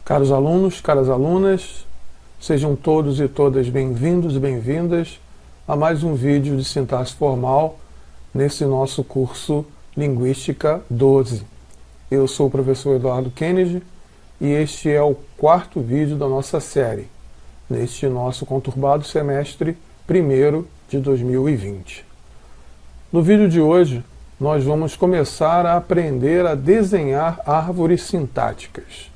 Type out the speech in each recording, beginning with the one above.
Caros alunos, caras alunas, sejam todos e todas bem-vindos e bem-vindas a mais um vídeo de sintaxe formal nesse nosso curso Linguística 12. Eu sou o professor Eduardo Kennedy e este é o quarto vídeo da nossa série, neste nosso conturbado semestre primeiro de 2020. No vídeo de hoje, nós vamos começar a aprender a desenhar árvores sintáticas.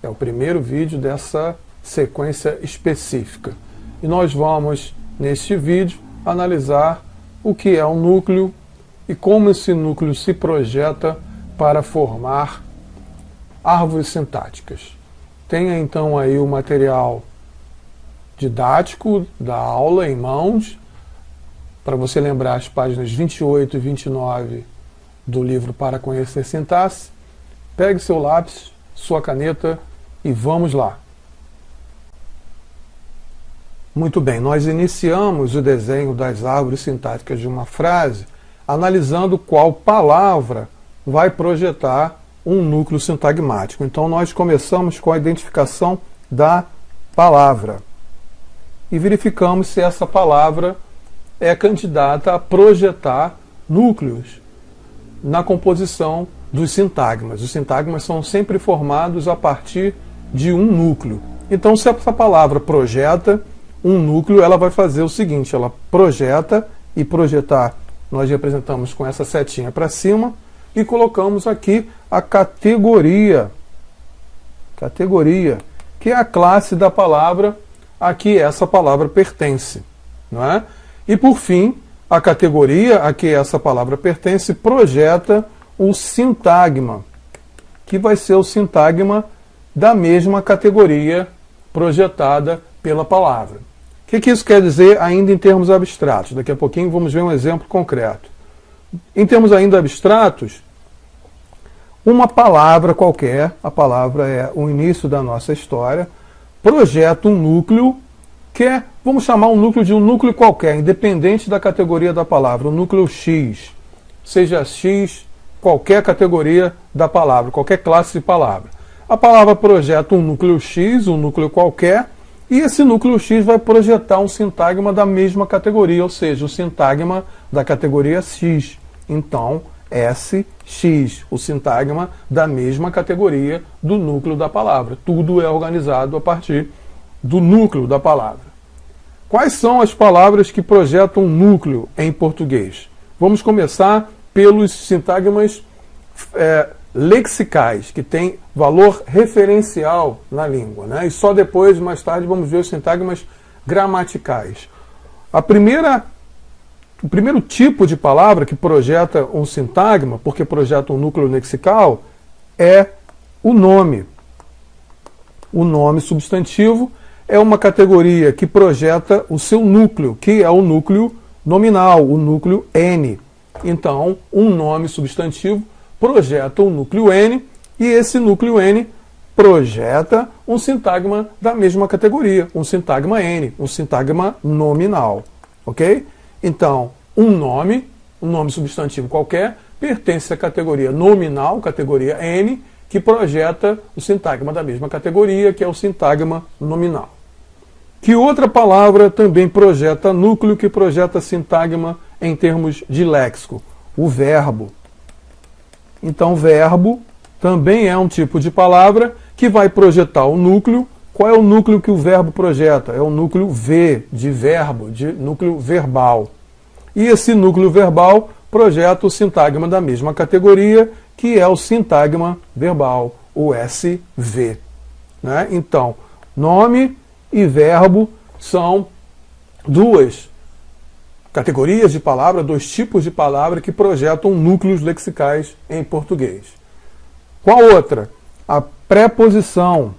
É o primeiro vídeo dessa sequência específica. E nós vamos, neste vídeo, analisar o que é um núcleo e como esse núcleo se projeta para formar árvores sintáticas. Tenha então aí o material didático da aula em mãos, para você lembrar as páginas 28 e 29 do livro Para Conhecer Sintaxe. Pegue seu lápis, sua caneta e vamos lá. Muito bem, nós iniciamos o desenho das árvores sintáticas de uma frase analisando qual palavra vai projetar um núcleo sintagmático. Então nós começamos com a identificação da palavra e verificamos se essa palavra é candidata a projetar núcleos na composição dos sintagmas. Os sintagmas são sempre formados a partir de um núcleo. Então, se essa palavra projeta um núcleo, ela vai fazer o seguinte: ela projeta, e projetar nós representamos com essa setinha para cima e colocamos aqui a categoria, que é a classe da palavra a que essa palavra pertence, não é? E por fim, a categoria a que essa palavra pertence projeta o sintagma, que vai ser o sintagma da mesma categoria projetada pela palavra. O que isso quer dizer ainda em termos abstratos? Daqui a pouquinho vamos ver um exemplo concreto. Em termos ainda abstratos, uma palavra qualquer, a palavra é o início da nossa história, projeta um núcleo que é, vamos chamar um núcleo de um núcleo qualquer, independente da categoria da palavra, o núcleo X, seja X, qualquer categoria da palavra, qualquer classe de palavra. A palavra projeta um núcleo X, um núcleo qualquer, e esse núcleo X vai projetar um sintagma da mesma categoria, ou seja, o sintagma da categoria X. Então, SX, o sintagma da mesma categoria do núcleo da palavra. Tudo é organizado a partir do núcleo da palavra. Quais são as palavras que projetam núcleo em português? Vamos começar pelos sintagmas lexicais, que têm valor referencial na língua, né? E só depois, mais tarde, vamos ver os sintagmas gramaticais. O primeiro tipo de palavra que projeta um sintagma, porque projeta um núcleo lexical, é o nome. O nome substantivo é uma categoria que projeta o seu núcleo, que é o núcleo nominal, o núcleo N. Então, um nome substantivo projeta um núcleo N, e esse núcleo N projeta um sintagma da mesma categoria, um sintagma N, um sintagma nominal. Ok? Então, um nome substantivo qualquer, pertence à categoria nominal, categoria N, que projeta o sintagma da mesma categoria, que é o sintagma nominal. Que outra palavra também projeta núcleo, que projeta sintagma em termos de léxico? O verbo. Então, verbo também é um tipo de palavra que vai projetar o núcleo. Qual é o núcleo que o verbo projeta? É o núcleo V, de verbo, de núcleo verbal. E esse núcleo verbal projeta o sintagma da mesma categoria, que é o sintagma verbal, o SV. Né? Então, nome e verbo são duas categorias de palavra, dois tipos de palavra que projetam núcleos lexicais em português. Qual outra? A preposição.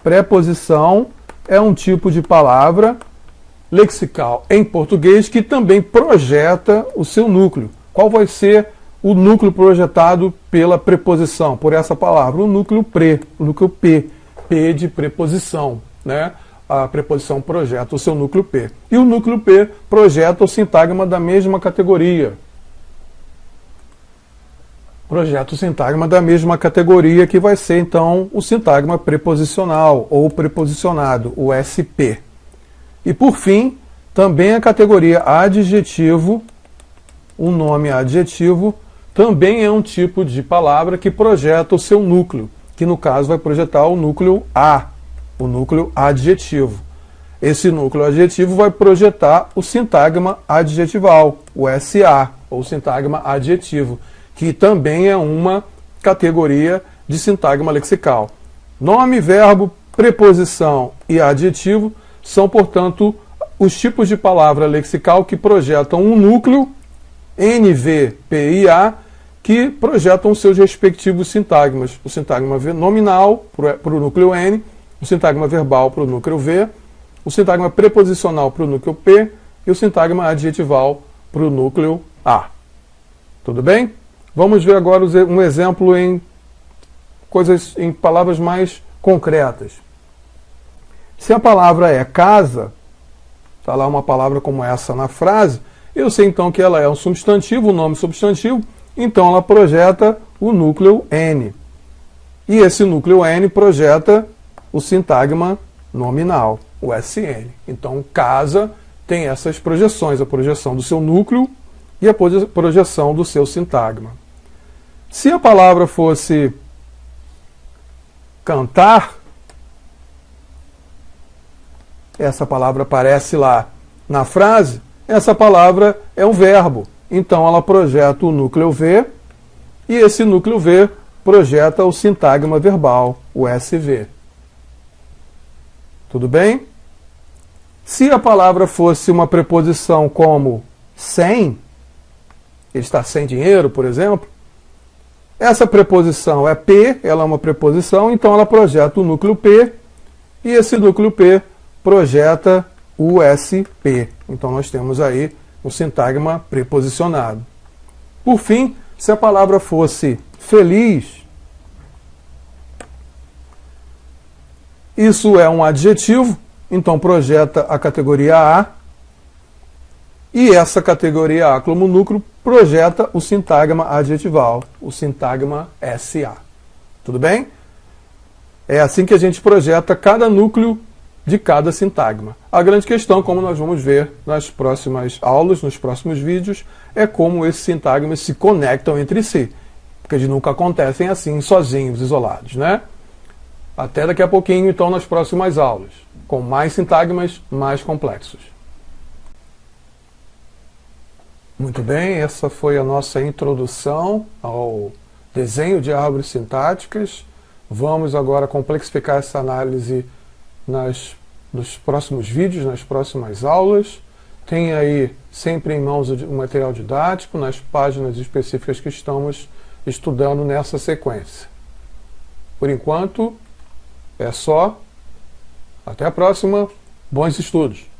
Preposição é um tipo de palavra lexical em português que também projeta o seu núcleo. Qual vai ser o núcleo projetado pela preposição, por essa palavra? O núcleo pre, o núcleo P. P de preposição, né? A preposição projeta o seu núcleo P. E o núcleo P projeta o sintagma da mesma categoria. projeta o sintagma da mesma categoria, que vai ser então o sintagma preposicional ou preposicionado, o SP. E por fim, também a categoria adjetivo, o nome adjetivo, também é um tipo de palavra que projeta o seu núcleo, que no caso vai projetar o núcleo A, o núcleo adjetivo. Esse núcleo adjetivo vai projetar o sintagma adjetival, o SA, ou sintagma adjetivo, que também é uma categoria de sintagma lexical. Nome, verbo, preposição e adjetivo são, portanto, os tipos de palavra lexical que projetam um núcleo, NVPIA, que projetam seus respectivos sintagmas. O sintagma nominal para o núcleo N, o sintagma verbal para o núcleo V, o sintagma preposicional para o núcleo P e o sintagma adjetival para o núcleo A. Tudo bem? Vamos ver agora um exemplo em palavras mais concretas. Se a palavra é casa, está lá uma palavra como essa na frase, eu sei então que ela é um substantivo, um nome substantivo, então ela projeta o núcleo N. E esse núcleo N projeta o sintagma nominal, o SN. Então, casa tem essas projeções, a projeção do seu núcleo e a projeção do seu sintagma. Se a palavra fosse cantar, essa palavra aparece lá na frase, essa palavra é um verbo. Então ela projeta o núcleo V e esse núcleo V projeta o sintagma verbal, o SV. Tudo bem? Se a palavra fosse uma preposição como sem, ele está sem dinheiro, por exemplo, essa preposição é P, ela é uma preposição, então ela projeta o núcleo P e esse núcleo P projeta o SP. Então nós temos aí um sintagma preposicionado. Por fim, se a palavra fosse feliz, isso é um adjetivo, então projeta a categoria A, e essa categoria A como núcleo projeta o sintagma adjetival, o sintagma SA. Tudo bem? É assim que a gente projeta cada núcleo de cada sintagma. A grande questão, como nós vamos ver nas próximas aulas, nos próximos vídeos, é como esses sintagmas se conectam entre si, porque eles nunca acontecem assim, sozinhos, isolados, né? Até daqui a pouquinho, então, nas próximas aulas, com mais sintagmas mais complexos. Muito bem, essa foi a nossa introdução ao desenho de árvores sintáticas. Vamos agora complexificar essa análise nos próximos vídeos, nas próximas aulas. Tem aí sempre em mãos o material didático, nas páginas específicas que estamos estudando nessa sequência. Por enquanto, é só. Até a próxima. Bons estudos!